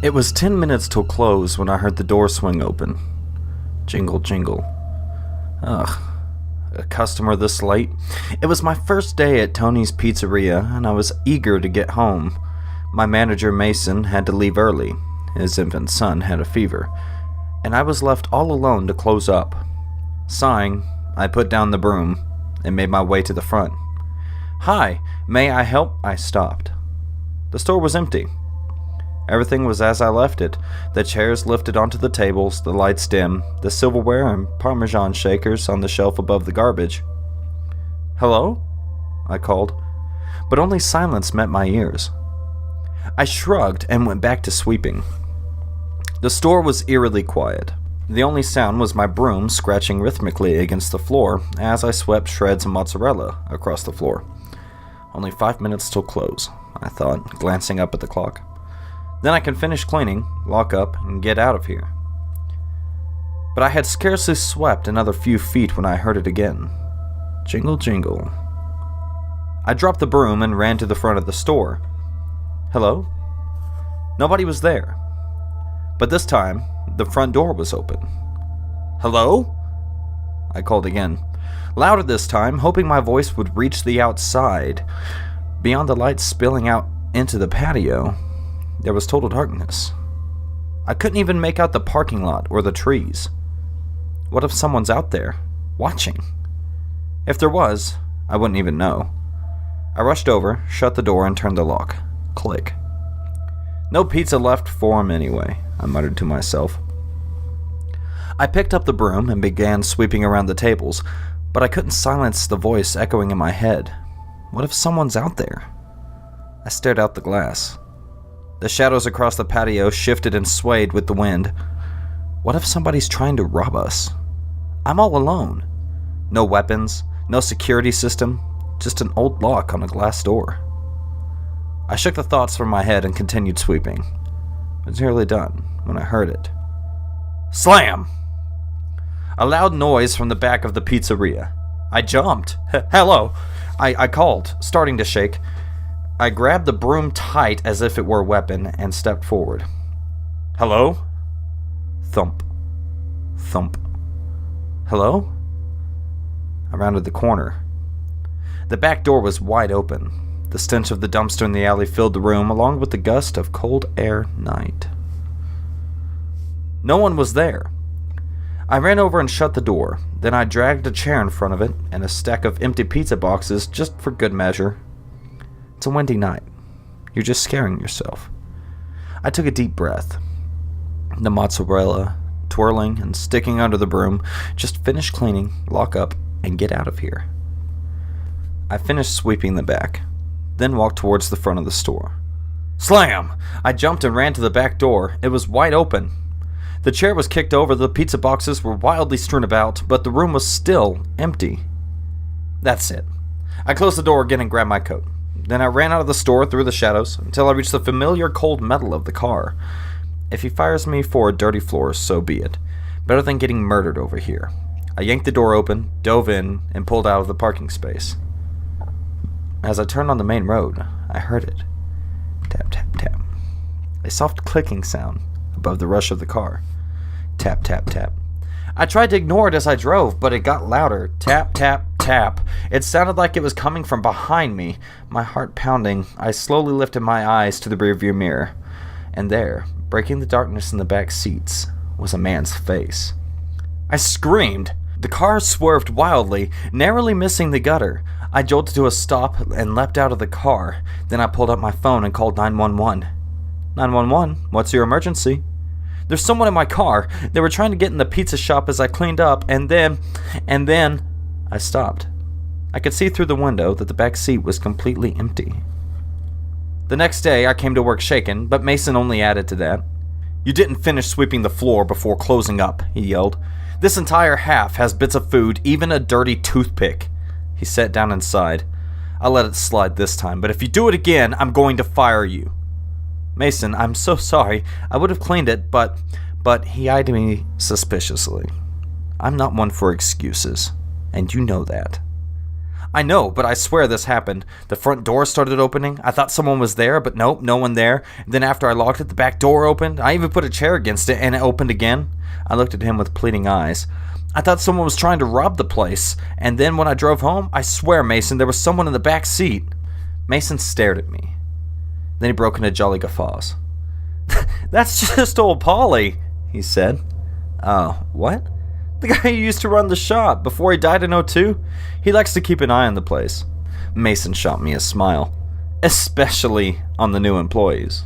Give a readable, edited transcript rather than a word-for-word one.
It was 10 minutes till close when I heard the door swing open. Jingle, jingle. Ugh, a customer this late? It was my first day at Tony's Pizzeria, and I was eager to get home. My manager, Mason, had to leave early. His infant son had a fever, and I was left all alone to close up. Sighing, I put down the broom and made my way to the front. "Hi, may I help?" I stopped. The store was empty. Everything was as I left it. The chairs lifted onto the tables, the lights dim, the silverware and Parmesan shakers on the shelf above the garbage. "Hello?" I called, but only silence met my ears. I shrugged and went back to sweeping. The store was eerily quiet. The only sound was my broom scratching rhythmically against the floor as I swept shreds of mozzarella across the floor. Only 5 minutes till close, I thought, glancing up at the clock. Then I can finish cleaning, lock up, and get out of here. But I had scarcely swept another few feet when I heard it again. Jingle, jingle. I dropped the broom and ran to the front of the store. Hello? Nobody was there. But this time, the front door was open. "Hello?" I called again, louder this time, hoping my voice would reach the outside. Beyond the lights spilling out into the patio, there was total darkness. I couldn't even make out the parking lot or the trees. What if someone's out there, watching? If there was, I wouldn't even know. I rushed over, shut the door, and turned the lock. Click. No pizza left for him anyway, I muttered to myself. I picked up the broom and began sweeping around the tables, but I couldn't silence the voice echoing in my head. What if someone's out there? I stared out the glass. The shadows across the patio shifted and swayed with the wind. What if somebody's trying to rob us? I'm all alone. No weapons, no security system, just an old lock on a glass door. I shook the thoughts from my head and continued sweeping. I was nearly done when I heard it. Slam! A loud noise from the back of the pizzeria. I jumped. Hello! I called, starting to shake. I grabbed the broom tight as if it were a weapon and stepped forward. Hello? Thump. Thump. Hello? I rounded the corner. The back door was wide open. The stench of the dumpster in the alley filled the room, along with the gust of cold air night. No one was there. I ran over and shut the door. Then I dragged a chair in front of it and a stack of empty pizza boxes just for good measure. It's a windy night. You're just scaring yourself. I took a deep breath. The mozzarella, twirling and sticking under the broom, just finish cleaning, lock up, and get out of here. I finished sweeping the back, then walked towards the front of the store. Slam! I jumped and ran to the back door. It was wide open. The chair was kicked over, the pizza boxes were wildly strewn about, but the room was still empty. That's it. I closed the door again and grabbed my coat. Then I ran out of the store through the shadows until I reached the familiar cold metal of the car. If he fires me for a dirty floor, so be it. Better than getting murdered over here. I yanked the door open, dove in, and pulled out of the parking space. As I turned on the main road, I heard it. Tap, tap, tap. A soft clicking sound above the rush of the car. Tap, tap, tap. I tried to ignore it as I drove, but it got louder. Tap, tap, tap. It sounded like it was coming from behind me. My heart pounding, I slowly lifted my eyes to the rearview mirror. And there, breaking the darkness in the back seats, was a man's face. I screamed. The car swerved wildly, narrowly missing the gutter. I jolted to a stop and leapt out of the car. Then I pulled up my phone and called 911. 911, what's your emergency? There's someone in my car. They were trying to get in the pizza shop as I cleaned up, and then I stopped. I could see through the window that the back seat was completely empty. The next day, I came to work shaken, but Mason only added to that. You didn't finish sweeping the floor before closing up, he yelled. This entire half has bits of food, even a dirty toothpick. He sat down and sighed. I let it slide this time, but if you do it again, I'm going to fire you. Mason, I'm so sorry. I would have cleaned it, but he eyed me suspiciously. I'm not one for excuses, and you know that. I know, but I swear this happened. The front door started opening. I thought someone was there, but nope, no one there. And then after I locked it, the back door opened. I even put a chair against it, and it opened again. I looked at him with pleading eyes. I thought someone was trying to rob the place. And then when I drove home, I swear, Mason, there was someone in the back seat. Mason stared at me. Then he broke into jolly guffaws. That's just old Polly, he said. What? The guy who used to run the shop before he died in '02? He likes to keep an eye on the place. Mason shot me a smile. Especially on the new employees.